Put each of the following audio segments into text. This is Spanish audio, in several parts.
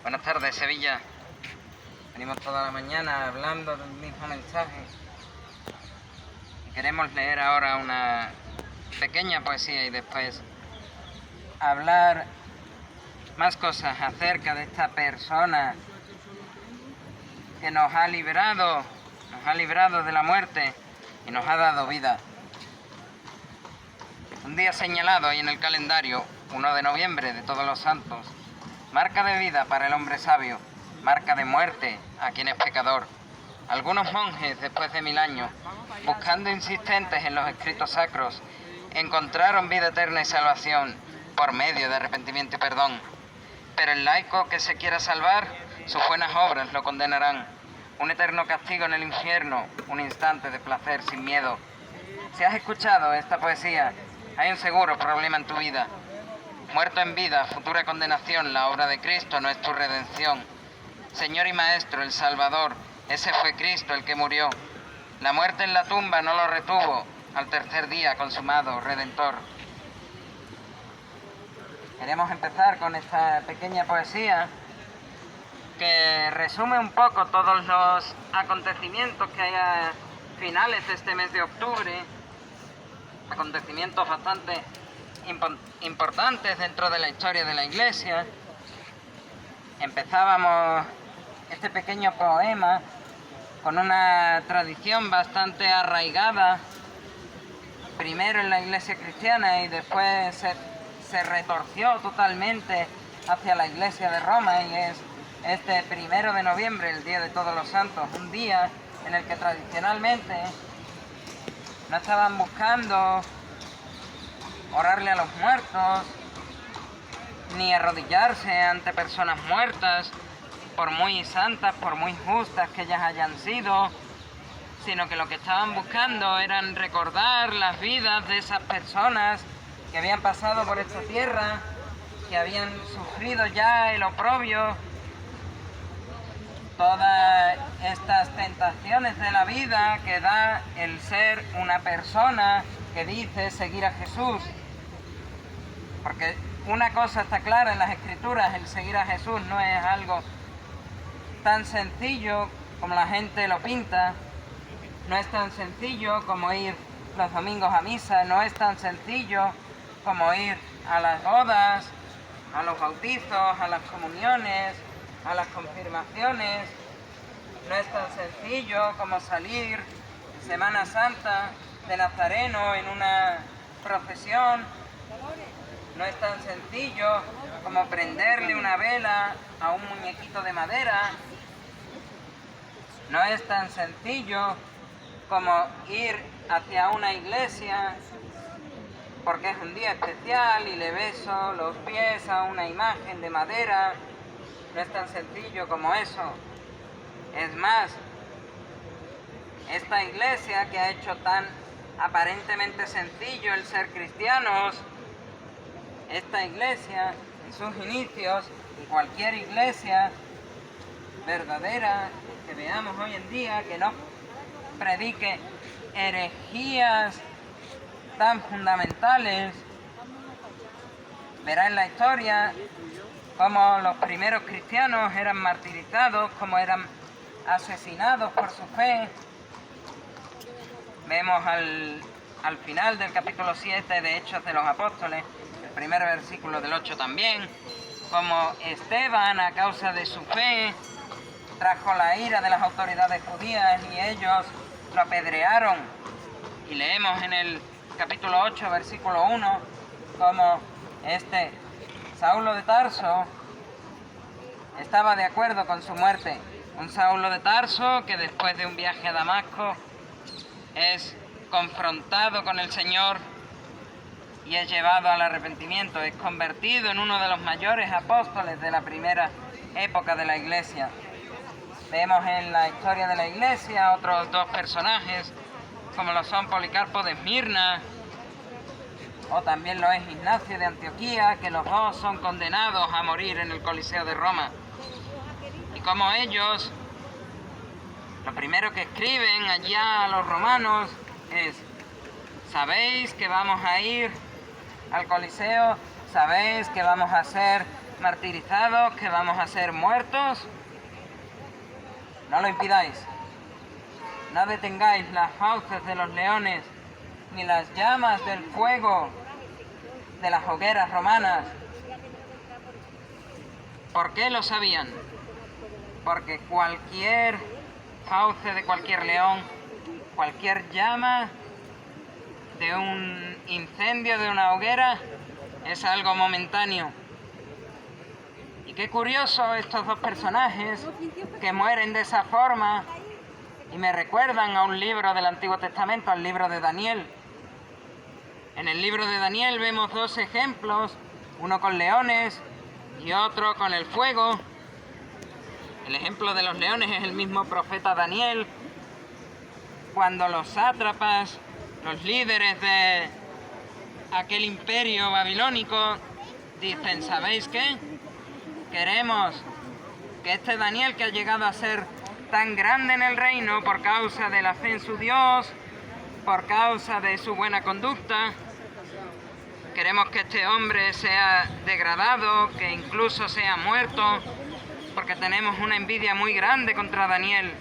Buenas tardes, Sevilla. Venimos toda la mañana hablando del mismo mensaje y queremos leer ahora una pequeña poesía y después hablar más cosas acerca de esta persona que nos ha librado de la muerte y nos ha dado vida. Un día señalado ahí en el calendario, 1 de noviembre de Todos los Santos, marca de vida para el hombre sabio, marca de muerte a quien es pecador. Algunos monjes, después de 1000 años, buscando insistentes en los escritos sacros, encontraron vida eterna y salvación por medio de arrepentimiento y perdón. Pero el laico que se quiera salvar, sus buenas obras lo condenarán. Un eterno castigo en el infierno, un instante de placer sin miedo. Si has escuchado esta poesía, hay un seguro problema en tu vida. Muerto en vida, futura condenación, la obra de Cristo no es tu redención. Señor y Maestro, el Salvador, ese fue Cristo el que murió. La muerte en la tumba no lo retuvo, al tercer día consumado, Redentor. Queremos empezar con esta pequeña poesía que resume un poco todos los acontecimientos que hay a finales de este mes de octubre, acontecimientos bastante importantes dentro de la historia de la Iglesia. Empezábamos este pequeño poema con una tradición bastante arraigada, primero en la Iglesia cristiana y después se retorció totalmente hacia la Iglesia de Roma, y es este 1 de noviembre, el Día de Todos los Santos, un día en el que tradicionalmente no estaban buscando orarle a los muertos, ni arrodillarse ante personas muertas, por muy santas, por muy justas que ellas hayan sido, sino que lo que estaban buscando eran recordar las vidas de esas personas que habían pasado por esta tierra, que habían sufrido ya el oprobio, todas estas tentaciones de la vida que da el ser una persona que dice seguir a Jesús. Porque una cosa está clara en las Escrituras, el seguir a Jesús no es algo tan sencillo como la gente lo pinta, no es tan sencillo como ir los domingos a misa, no es tan sencillo como ir a las bodas, a los bautizos, a las comuniones, a las confirmaciones, no es tan sencillo como salir en Semana Santa de Nazareno en una procesión, no es tan sencillo como prenderle una vela a un muñequito de madera, no es tan sencillo como ir hacia una iglesia porque es un día especial y le beso los pies a una imagen de madera. No es tan sencillo como eso. Es más, esta iglesia que ha hecho tan aparentemente sencillo el ser cristianos, esta iglesia en sus inicios, y cualquier iglesia verdadera que veamos hoy en día, que no predique herejías tan fundamentales, verá en la historia cómo los primeros cristianos eran martirizados, cómo eran asesinados por su fe. Vemos al final del capítulo 7 de Hechos de los Apóstoles, el primer versículo del 8 también, como Esteban, a causa de su fe, trajo la ira de las autoridades judías y ellos lo apedrearon. Y leemos en el capítulo 8, versículo 1, como este Saulo de Tarso estaba de acuerdo con su muerte. Un Saulo de Tarso que después de un viaje a Damasco es confrontado con el Señor y es llevado al arrepentimiento, es convertido en uno de los mayores apóstoles de la primera época de la Iglesia. Vemos en la historia de la Iglesia otros dos personajes, como lo son Policarpo de Esmirna, o también lo es Ignacio de Antioquía, que los dos son condenados a morir en el Coliseo de Roma. Y como ellos, lo primero que escriben allá a los romanos es: ¿sabéis que vamos a ir al Coliseo? ¿Sabéis que vamos a ser martirizados, que vamos a ser muertos. No lo impidáis. No detengáis las fauces de los leones, ni las llamas del fuego de las hogueras romanas. ¿Por qué lo sabían? Porque cualquier fauce de cualquier león, cualquier llama de un incendio, de una hoguera, es algo momentáneo. Y qué curioso estos dos personajes que mueren de esa forma y me recuerdan a un libro del Antiguo Testamento, al libro de Daniel. En el libro de Daniel vemos dos ejemplos, uno con leones y otro con el fuego. El ejemplo de los leones es el mismo profeta Daniel, cuando los sátrapas, los líderes de aquel imperio babilónico, dicen, ¿sabéis qué? Queremos que este Daniel, que ha llegado a ser tan grande en el reino por causa de la fe en su Dios, por causa de su buena conducta, queremos que este hombre sea degradado, que incluso sea muerto, porque tenemos una envidia muy grande contra Daniel.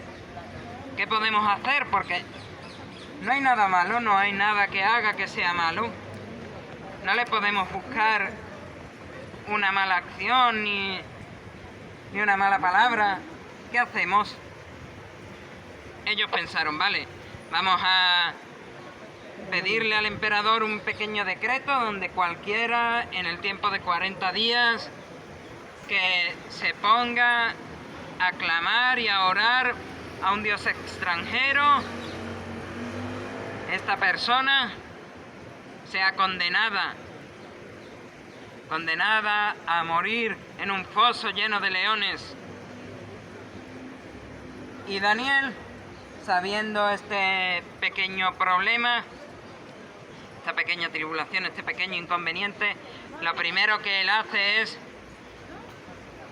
¿Qué podemos hacer? Porque no hay nada malo, no hay nada que haga que sea malo. No le podemos buscar una mala acción ni una mala palabra. ¿Qué hacemos? Ellos pensaron, vale, vamos a pedirle al emperador un pequeño decreto donde cualquiera en el tiempo de 40 días que se ponga a clamar y a orar a un dios extranjero, esta persona sea condenada a morir en un foso lleno de leones. Y Daniel, sabiendo este pequeño problema, esta pequeña tribulación, este pequeño inconveniente, lo primero que él hace es: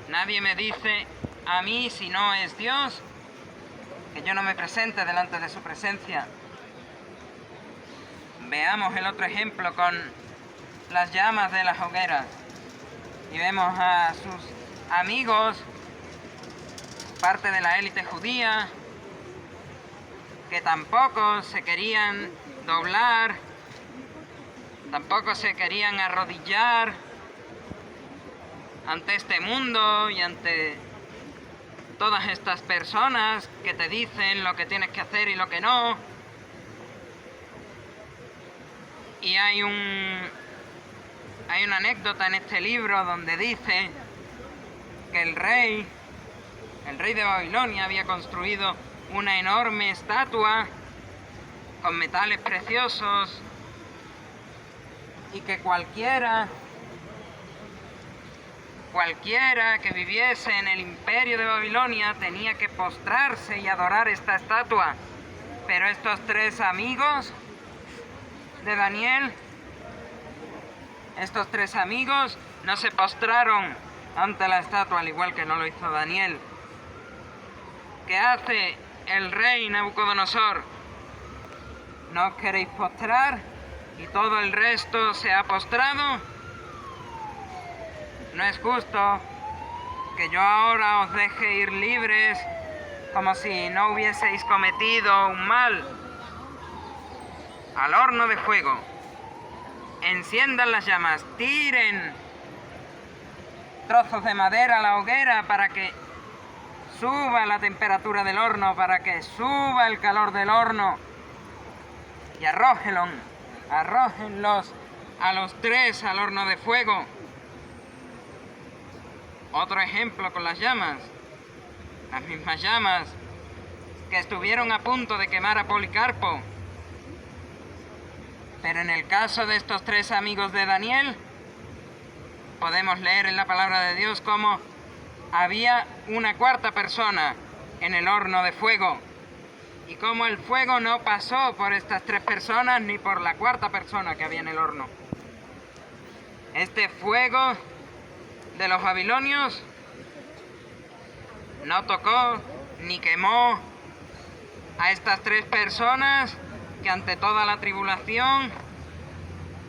nadie me dice a mí, si no es Dios, que yo no me presente delante de su presencia. Veamos el otro ejemplo con las llamas de las hogueras. Y vemos a sus amigos, parte de la élite judía, que tampoco se querían doblar, tampoco se querían arrodillar ante este mundo y ante todas estas personas que te dicen lo que tienes que hacer y lo que no. Y hay una anécdota en este libro donde dice que el rey de Babilonia había construido una enorme estatua con metales preciosos y que cualquiera que viviese en el imperio de Babilonia tenía que postrarse y adorar esta estatua. Pero estos tres amigos de Daniel, estos tres amigos no se postraron ante la estatua, al igual que no lo hizo Daniel. ¿Qué hace el rey Nabucodonosor? ¿No os queréis postrar y todo el resto se ha postrado? No es justo que yo ahora os deje ir libres como si no hubieseis cometido un mal. Al horno de fuego, enciendan las llamas, tiren trozos de madera a la hoguera para que suba la temperatura del horno, para que suba el calor del horno, y arrójenlos a los tres al horno de fuego. Otro ejemplo con las llamas, las mismas llamas que estuvieron a punto de quemar a Policarpo. Pero en el caso de estos tres amigos de Daniel, podemos leer en la palabra de Dios cómo había una cuarta persona en el horno de fuego y cómo el fuego no pasó por estas tres personas ni por la cuarta persona que había en el horno. Este fuego de los babilonios no tocó ni quemó a estas tres personas que ante toda la tribulación,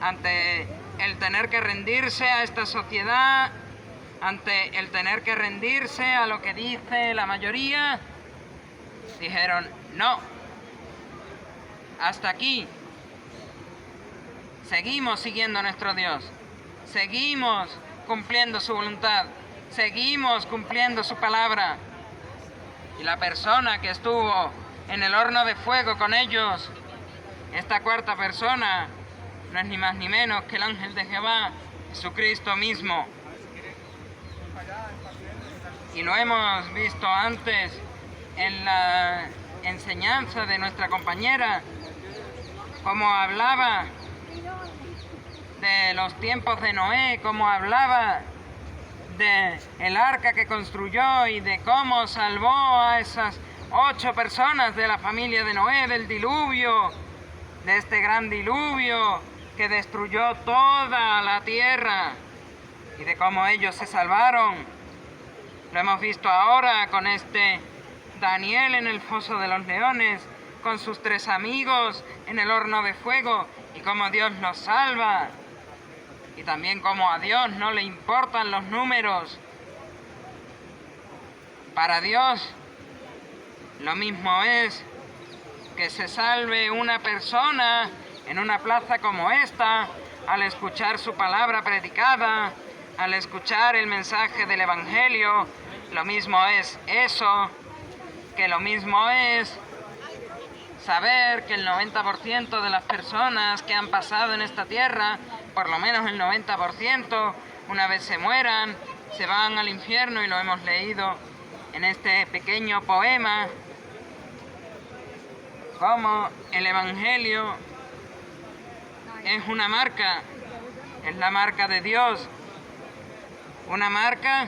ante el tener que rendirse a esta sociedad, ante el tener que rendirse a lo que dice la mayoría, dijeron: no, hasta aquí. Seguimos siguiendo a nuestro Dios, seguimos cumpliendo su voluntad, seguimos cumpliendo su palabra. Y la persona que estuvo en el horno de fuego con ellos, esta cuarta persona, no es ni más ni menos que el ángel de Jehová, Jesucristo mismo. Y lo hemos visto antes en la enseñanza de nuestra compañera, cómo hablaba de los tiempos de Noé, cómo hablaba de el arca que construyó y de cómo salvó a esas 8 personas de la familia de Noé del diluvio, de este gran diluvio que destruyó toda la tierra, y de cómo ellos se salvaron. Lo hemos visto ahora con este Daniel en el foso de los leones, con sus 3 amigos en el horno de fuego, y cómo Dios los salva. Y también cómo a Dios no le importan los números. Para Dios lo mismo es que se salve una persona en una plaza como esta, al escuchar su palabra predicada, al escuchar el mensaje del Evangelio. Lo mismo es eso, que lo mismo es saber que el 90% de las personas que han pasado en esta tierra, por lo menos el 90%, una vez se mueran, se van al infierno, y lo hemos leído en este pequeño poema, como el Evangelio es una marca, es la marca de Dios, una marca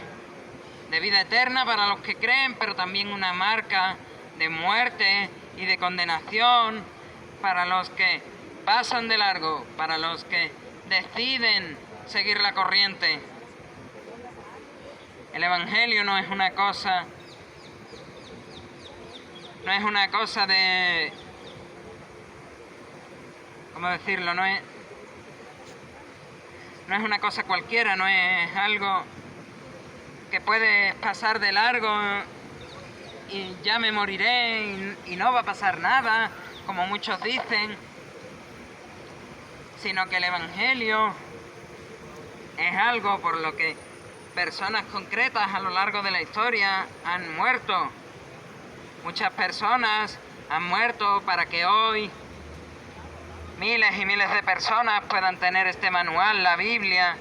de vida eterna para los que creen, pero también una marca de muerte y de condenación para los que pasan de largo, para los que deciden seguir la corriente. El Evangelio no es una cosa de, ¿cómo decirlo? No es una cosa cualquiera, no es algo que puede pasar de largo y ya me moriré y no va a pasar nada, como muchos dicen, sino que el Evangelio es algo por lo que personas concretas a lo largo de la historia han muerto. Muchas personas han muerto para que hoy miles y miles de personas puedan tener este manual, la Biblia,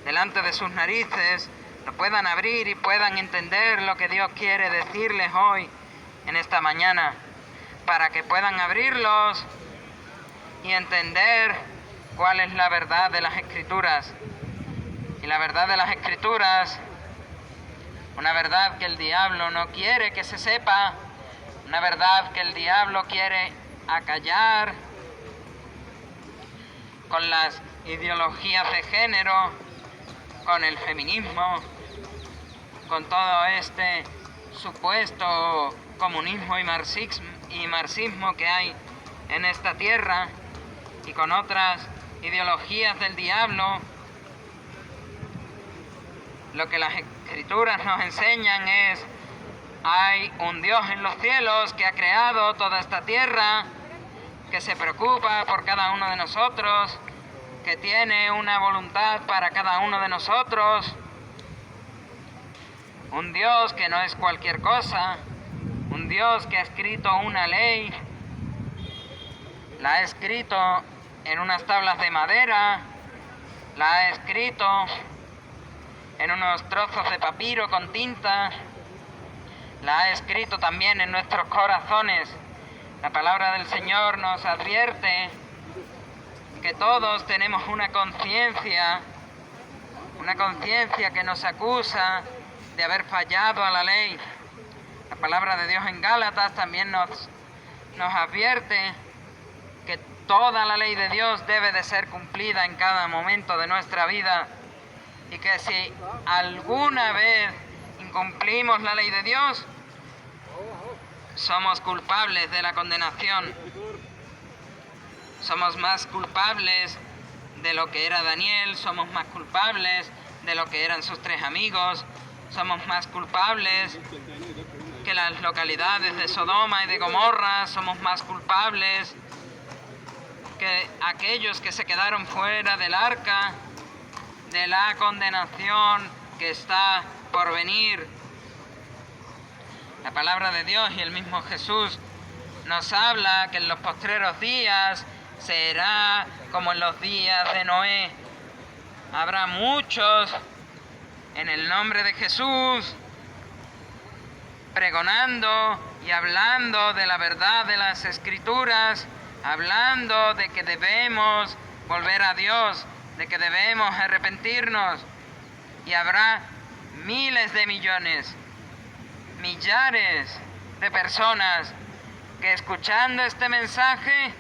delante de sus narices, lo puedan abrir y puedan entender lo que Dios quiere decirles hoy, en esta mañana, para que puedan abrirlos y entender cuál es la verdad de las Escrituras. Y la verdad de las Escrituras, una verdad que el diablo no quiere que se sepa, una verdad que el diablo quiere acallar con las ideologías de género, con el feminismo, con todo este supuesto comunismo y marxismo que hay en esta tierra, y con otras ideologías del diablo. Lo que las Escrituras nos enseñan es: hay un Dios en los cielos que ha creado toda esta tierra, que se preocupa por cada uno de nosotros, que tiene una voluntad para cada uno de nosotros. Un Dios que no es cualquier cosa, un Dios que ha escrito una ley, la ha escrito en unas tablas de madera, la ha escrito en unos trozos de papiro con tinta, la ha escrito también en nuestros corazones. La palabra del Señor nos advierte que todos tenemos una conciencia que nos acusa de haber fallado a la ley. La palabra de Dios en Gálatas también nos advierte que toda la ley de Dios debe de ser cumplida en cada momento de nuestra vida, y que si alguna vez incumplimos la ley de Dios, somos culpables de la condenación. Somos más culpables de lo que era Daniel, somos más culpables de lo que eran sus 3 amigos. Somos más culpables que las localidades de Sodoma y de Gomorra. Somos más culpables que aquellos que se quedaron fuera del arca, de la condenación que está por venir. La palabra de Dios y el mismo Jesús nos habla que en los postreros días será como en los días de Noé. Habrá muchos en el nombre de Jesús pregonando y hablando de la verdad de las Escrituras, hablando de que debemos volver a Dios, de que debemos arrepentirnos. Y habrá miles de millones, millares de personas que escuchando este mensaje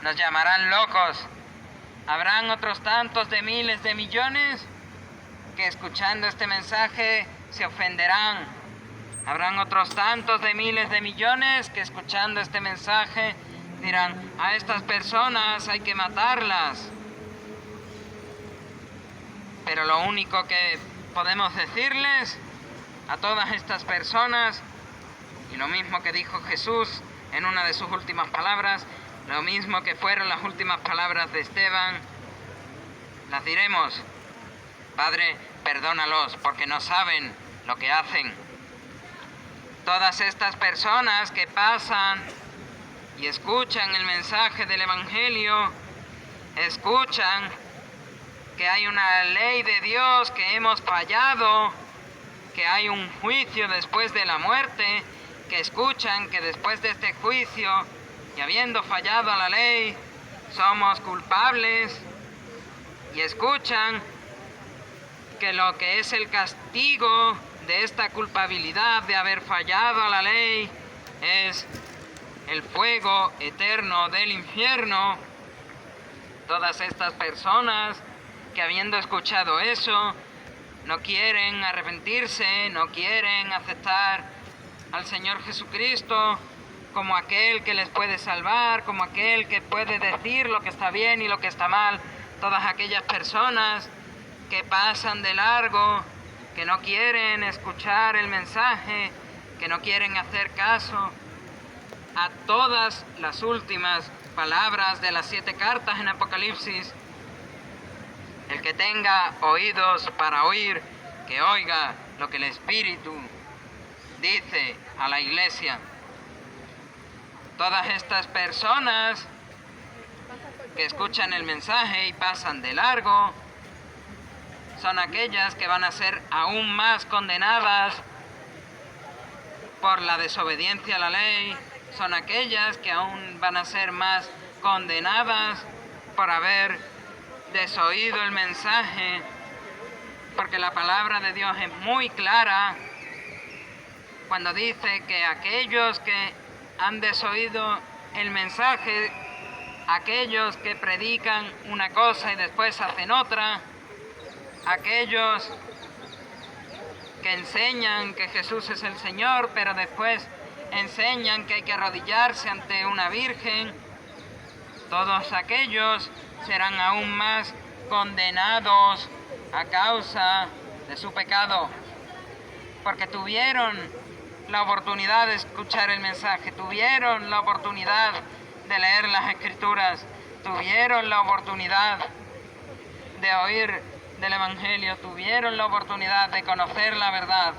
nos llamarán locos. Habrán otros tantos de miles de millones que escuchando este mensaje se ofenderán. Habrán otros tantos de miles de millones que escuchando este mensaje dirán: a estas personas hay que matarlas. Pero lo único que podemos decirles a todas estas personas, y lo mismo que dijo Jesús en una de sus últimas palabras, lo mismo que fueron las últimas palabras de Esteban, las diremos: Padre, perdónalos porque no saben lo que hacen. Todas estas personas que pasan y escuchan el mensaje del Evangelio, escuchan que hay una ley de Dios, que hemos fallado, que hay un juicio después de la muerte, que escuchan que después de este juicio, y habiendo fallado a la ley, somos culpables, y escuchan que lo que es el castigo de esta culpabilidad de haber fallado a la ley es el fuego eterno del infierno. Todas estas personas que habiendo escuchado eso, no quieren arrepentirse, no quieren aceptar al Señor Jesucristo como aquel que les puede salvar, como aquel que puede decir lo que está bien y lo que está mal. Todas aquellas personas que pasan de largo, que no quieren escuchar el mensaje, que no quieren hacer caso a todas las últimas palabras de las 7 cartas en Apocalipsis. El que tenga oídos para oír, que oiga lo que el Espíritu dice a la iglesia. Todas estas personas que escuchan el mensaje y pasan de largo, son aquellas que van a ser aún más condenadas por la desobediencia a la ley, son aquellas que aún van a ser más condenadas por haber desoído el mensaje, porque la palabra de Dios es muy clara cuando dice que aquellos que han desoído el mensaje, aquellos que predican una cosa y después hacen otra, aquellos que enseñan que Jesús es el Señor, pero después enseñan que hay que arrodillarse ante una virgen, todos aquellos serán aún más condenados a causa de su pecado, porque tuvieron la oportunidad de escuchar el mensaje, tuvieron la oportunidad de leer las Escrituras, tuvieron la oportunidad de oír del Evangelio, tuvieron la oportunidad de conocer la verdad,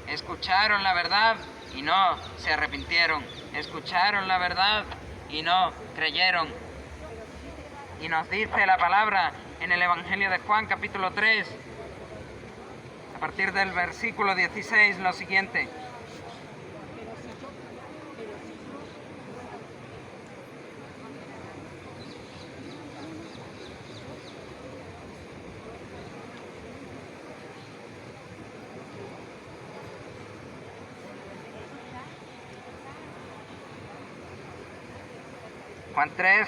escucharon la verdad y no se arrepintieron, escucharon la verdad y no creyeron. Y nos dice la palabra en el Evangelio de Juan, capítulo 3, a partir del versículo 16, lo siguiente: Juan 3,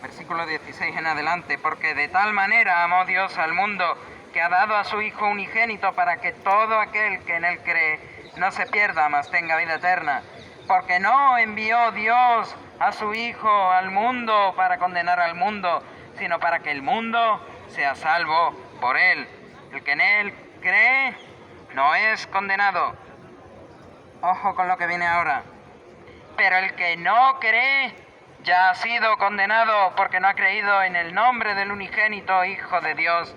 versículo 16 en adelante: porque de tal manera amó Dios al mundo, que ha dado a su Hijo unigénito, para que todo aquel que en él cree no se pierda, mas tenga vida eterna. Porque no envió Dios a su Hijo al mundo para condenar al mundo, sino para que el mundo sea salvo por él. El que en él cree no es condenado. Ojo con lo que viene ahora. Pero el que no cree ya ha sido condenado porque no ha creído en el nombre del unigénito Hijo de Dios.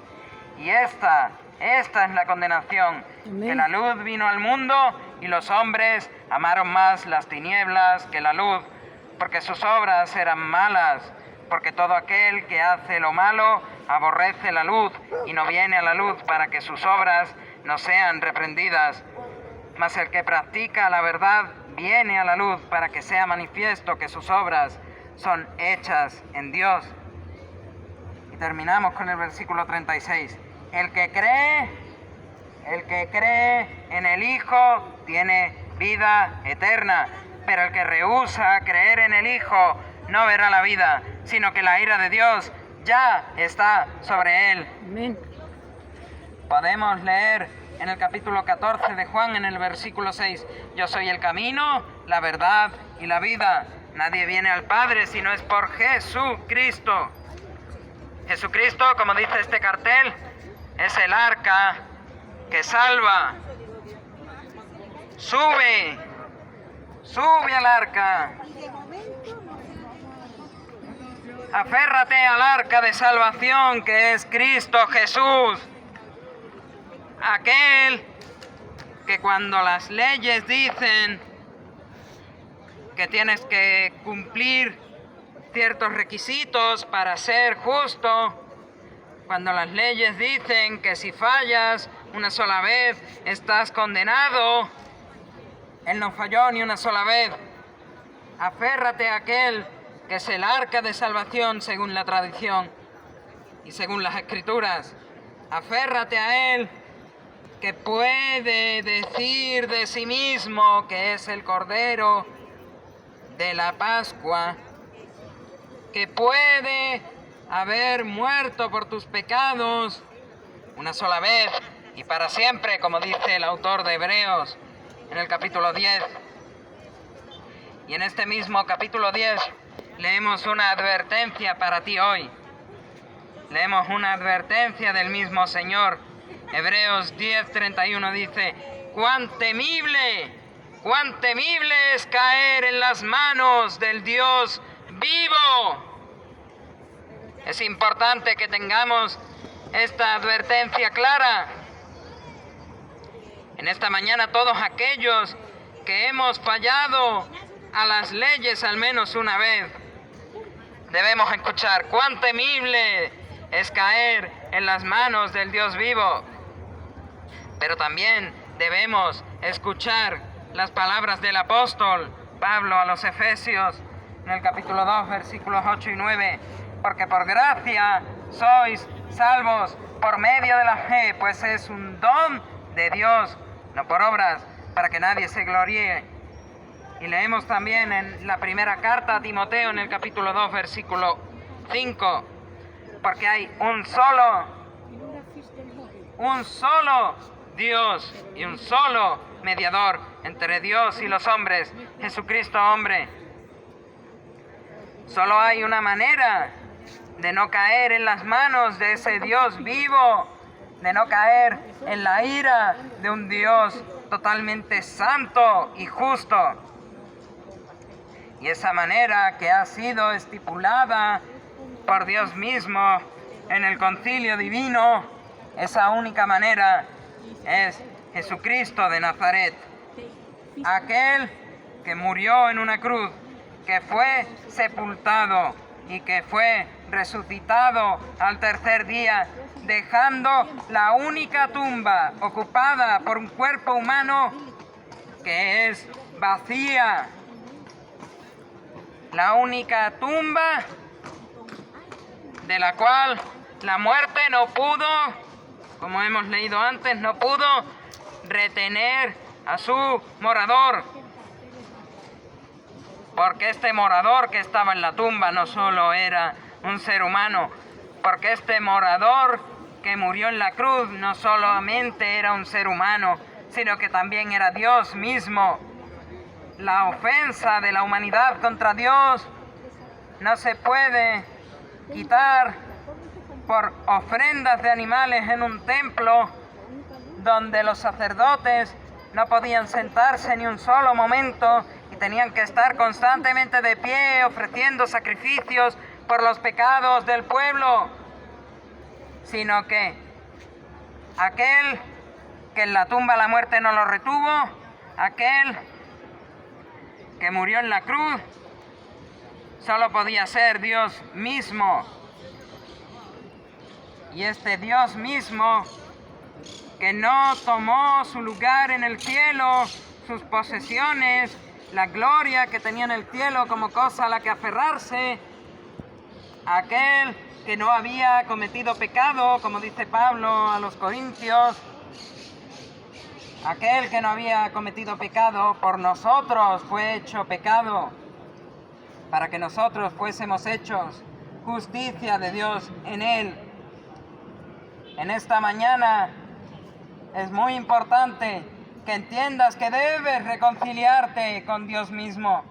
Y esta es la condenación, que la luz vino al mundo y los hombres amaron más las tinieblas que la luz, porque sus obras eran malas, porque todo aquel que hace lo malo aborrece la luz y no viene a la luz para que sus obras no sean reprendidas. Mas el que practica la verdad viene a la luz para que sea manifiesto que sus obras son hechas en Dios. Y terminamos con el versículo 36. El que cree en el Hijo tiene vida eterna, pero el que rehúsa creer en el Hijo no verá la vida, sino que la ira de Dios ya está sobre él. Amén. Podemos leer en el capítulo 14 de Juan, en el versículo 6, yo soy el camino, la verdad y la vida. Nadie viene al Padre si no es por Jesucristo. Jesucristo, como dice este cartel, es el arca que salva. Sube al arca. Aférrate al arca de salvación que es Cristo Jesús. Aquel que cuando las leyes dicen que tienes que cumplir ciertos requisitos para ser justo, cuando las leyes dicen que si fallas una sola vez estás condenado, Él no falló ni una sola vez. Aférrate a aquel que es el arca de salvación según la tradición y según las escrituras. Aférrate a Él, que puede decir de sí mismo que es el Cordero de la Pascua, que puede haber muerto por tus pecados una sola vez y para siempre, como dice el autor de Hebreos en el capítulo 10. Y en este mismo capítulo 10 leemos una advertencia para ti hoy. Leemos una advertencia del mismo Señor. Hebreos 10:31 dice: cuán temible es caer en las manos del Dios vivo. Es importante que tengamos esta advertencia clara. En esta mañana todos aquellos que hemos fallado a las leyes al menos una vez, debemos escuchar cuán temible es caer en las manos del Dios vivo. Pero también debemos escuchar las palabras del apóstol Pablo a los Efesios en el capítulo 2, versículos 8 y 9. Porque por gracia sois salvos por medio de la fe, pues es un don de Dios, no por obras, para que nadie se gloríe. Y leemos también en la primera carta a Timoteo, en el capítulo 2, versículo 5, porque hay un solo Dios y un solo mediador entre Dios y los hombres, Jesucristo hombre. Solo hay una manera de no caer en las manos de ese Dios vivo, de no caer en la ira de un Dios totalmente santo y justo. Y esa manera que ha sido estipulada por Dios mismo en el concilio divino, esa única manera es Jesucristo de Nazaret, aquel que murió en una cruz, que fue sepultado y que fue resucitado al tercer día, dejando la única tumba ocupada por un cuerpo humano que es vacía. La única tumba de la cual la muerte no pudo, como hemos leído antes, no pudo retener a su morador. Porque este morador que estaba en la tumba no solo era un ser humano, porque este morador que murió en la cruz no solamente era un ser humano, sino que también era Dios mismo. La ofensa de la humanidad contra Dios no se puede quitar por ofrendas de animales en un templo donde los sacerdotes no podían sentarse ni un solo momento y tenían que estar constantemente de pie ofreciendo sacrificios por los pecados del pueblo, sino que aquel que en la tumba la muerte no lo retuvo, aquel que murió en la cruz, solo podía ser Dios mismo. Y este Dios mismo, que no tomó su lugar en el cielo, sus posesiones, la gloria que tenía en el cielo como cosa a la que aferrarse, aquel que no había cometido pecado, como dice Pablo a los Corintios, aquel que no había cometido pecado por nosotros fue hecho pecado, para que nosotros fuésemos hechos justicia de Dios en él. En esta mañana es muy importante que entiendas que debes reconciliarte con Dios mismo.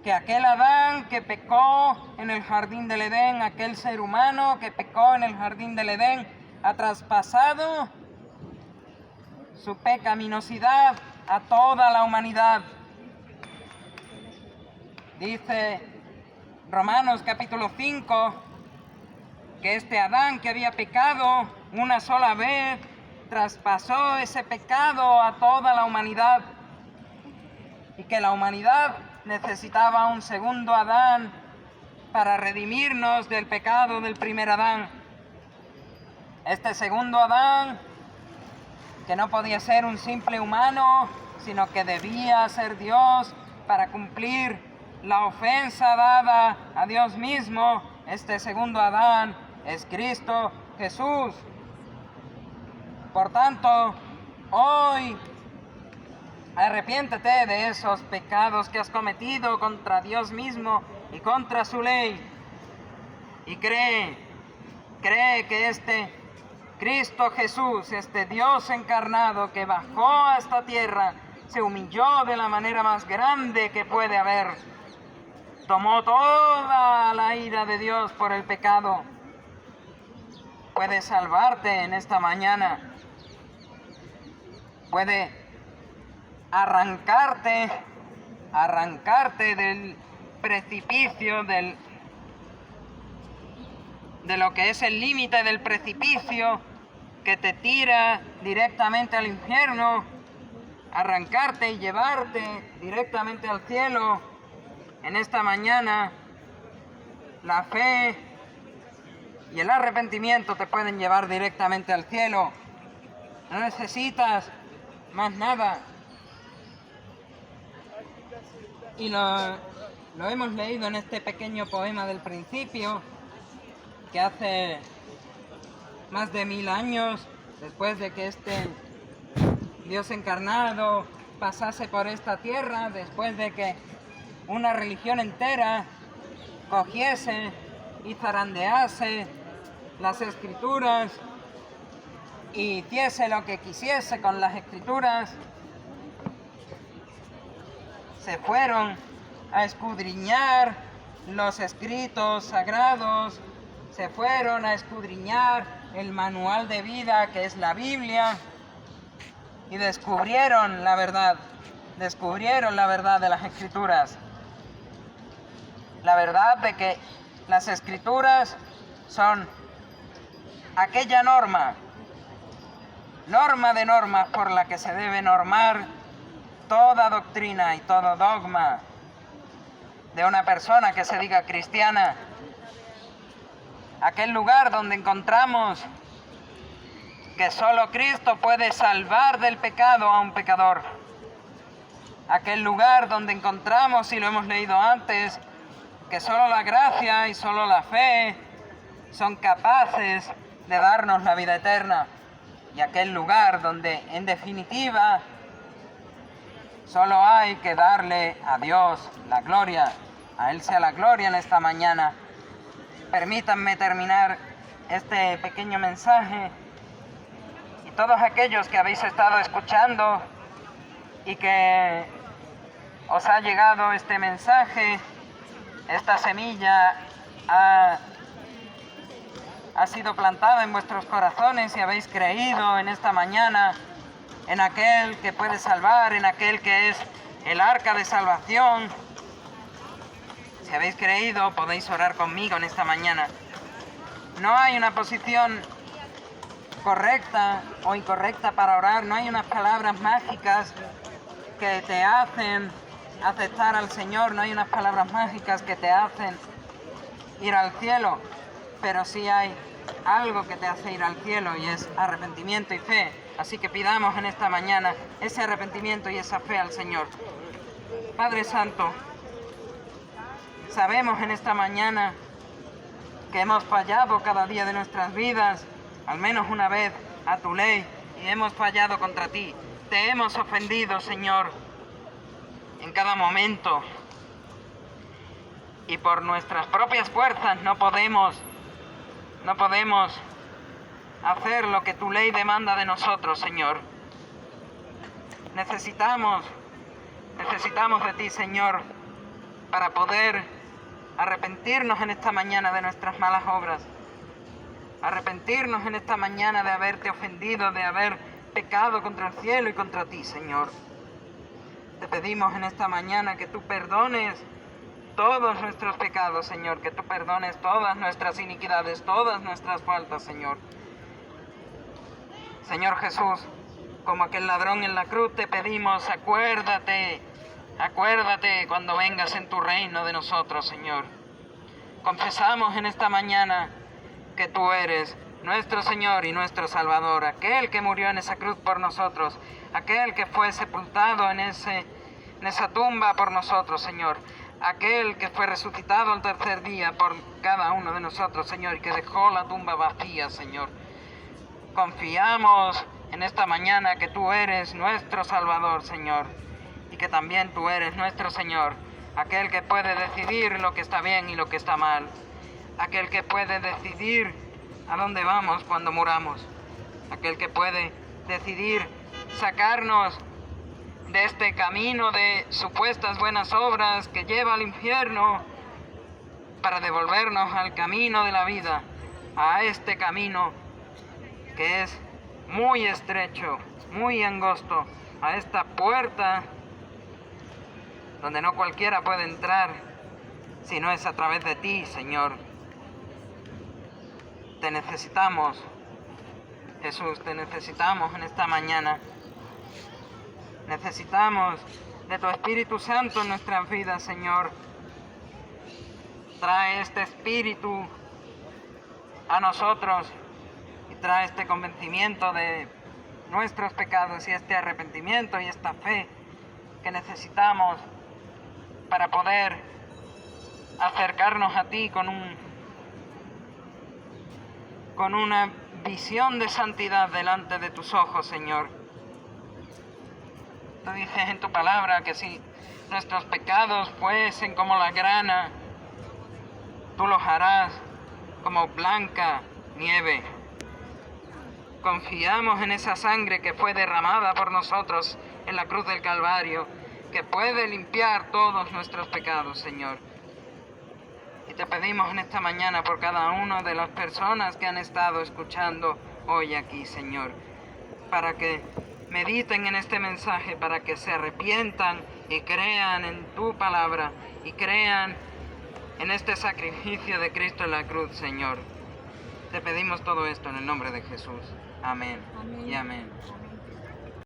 Que aquel Adán que pecó en el jardín del Edén, aquel ser humano que pecó en el jardín del Edén, ha traspasado su pecaminosidad a toda la humanidad. Dice Romanos capítulo 5 que este Adán que había pecado una sola vez, traspasó ese pecado a toda la humanidad y que la humanidad necesitaba un segundo Adán para redimirnos del pecado del primer Adán. Este segundo Adán, que no podía ser un simple humano, sino que debía ser Dios para cumplir la ofensa dada a Dios mismo, este segundo Adán es Cristo Jesús. Por tanto, hoy arrepiéntete de esos pecados que has cometido contra Dios mismo y contra su ley. Y cree que este Cristo Jesús, este Dios encarnado que bajó a esta tierra, se humilló de la manera más grande que puede haber. Tomó toda la ira de Dios por el pecado. Puede salvarte en esta mañana. Puede arrancarte del precipicio, de lo que es el límite del precipicio que te tira directamente al infierno, arrancarte y llevarte directamente al cielo. En esta mañana, la fe y el arrepentimiento te pueden llevar directamente al cielo. No necesitas más nada. Y lo hemos leído en este pequeño poema del principio, que hace más de 1000 años, después de que este Dios encarnado pasase por esta tierra, después de que una religión entera cogiese y zarandease las Escrituras y hiciese lo que quisiese con las Escrituras, se fueron a escudriñar los escritos sagrados, se fueron a escudriñar el manual de vida que es la Biblia y descubrieron la verdad de las Escrituras. La verdad de que las Escrituras son aquella norma de normas por la que se debe normar toda doctrina y todo dogma de una persona que se diga cristiana. Aquel lugar donde encontramos que solo Cristo puede salvar del pecado a un pecador. Aquel lugar donde encontramos, y lo hemos leído antes, que solo la gracia y solo la fe son capaces de darnos la vida eterna. Y aquel lugar donde, en definitiva, solo hay que darle a Dios la gloria. A Él sea la gloria en esta mañana. Permítanme terminar este pequeño mensaje. Y todos aquellos que habéis estado escuchando y que os ha llegado este mensaje, esta semilla ha ha sido plantada en vuestros corazones y habéis creído en esta mañana en aquel que puede salvar, en aquel que es el arca de salvación. Si habéis creído, podéis orar conmigo en esta mañana. No hay una posición correcta o incorrecta para orar, no hay unas palabras mágicas que te hacen aceptar al Señor, no hay unas palabras mágicas que te hacen ir al cielo, pero sí hay algo que te hace ir al cielo y es arrepentimiento y fe. Así que pidamos en esta mañana ese arrepentimiento y esa fe al Señor. Padre Santo, sabemos en esta mañana que hemos fallado cada día de nuestras vidas, al menos una vez, a tu ley, y hemos fallado contra ti. Te hemos ofendido, Señor, en cada momento. Y por nuestras propias fuerzas no podemos hacer lo que tu ley demanda de nosotros, Señor. Necesitamos de ti, Señor, para poder arrepentirnos en esta mañana de nuestras malas obras. Arrepentirnos en esta mañana de haberte ofendido, de haber pecado contra el cielo y contra ti, Señor. Te pedimos en esta mañana que tú perdones todos nuestros pecados, Señor, que tú perdones todas nuestras iniquidades, todas nuestras faltas, Señor. Señor Jesús, como aquel ladrón en la cruz, te pedimos, acuérdate cuando vengas en tu reino de nosotros, Señor. Confesamos en esta mañana que tú eres nuestro Señor y nuestro Salvador, aquel que murió en esa cruz por nosotros, aquel que fue sepultado en esa tumba por nosotros, Señor, aquel que fue resucitado al tercer día por cada uno de nosotros, Señor, y que dejó la tumba vacía, Señor. Confiamos en esta mañana que tú eres nuestro Salvador, Señor, y que también tú eres nuestro Señor, aquel que puede decidir lo que está bien y lo que está mal, aquel que puede decidir a dónde vamos cuando muramos, aquel que puede decidir sacarnos de este camino de supuestas buenas obras que lleva al infierno para devolvernos al camino de la vida, a este camino que es muy estrecho, muy angosto, a esta puerta donde no cualquiera puede entrar si no es a través de ti, Señor. Te necesitamos, Jesús, te necesitamos en esta mañana. Necesitamos de tu Espíritu Santo en nuestras vidas, Señor. Trae este Espíritu a nosotros y trae este convencimiento de nuestros pecados y este arrepentimiento y esta fe que necesitamos para poder acercarnos a ti con una visión de santidad delante de tus ojos, Señor. Tú dices en tu palabra que si nuestros pecados fuesen como la grana, tú los harás como blanca nieve. Confiamos en esa sangre que fue derramada por nosotros en la cruz del Calvario, que puede limpiar todos nuestros pecados, Señor. Y te pedimos en esta mañana por cada una de las personas que han estado escuchando hoy aquí, Señor, para que mediten en este mensaje, para que se arrepientan y crean en tu palabra y crean en este sacrificio de Cristo en la cruz, Señor. Te pedimos todo esto en el nombre de Jesús. Amén. Amén. Y amén.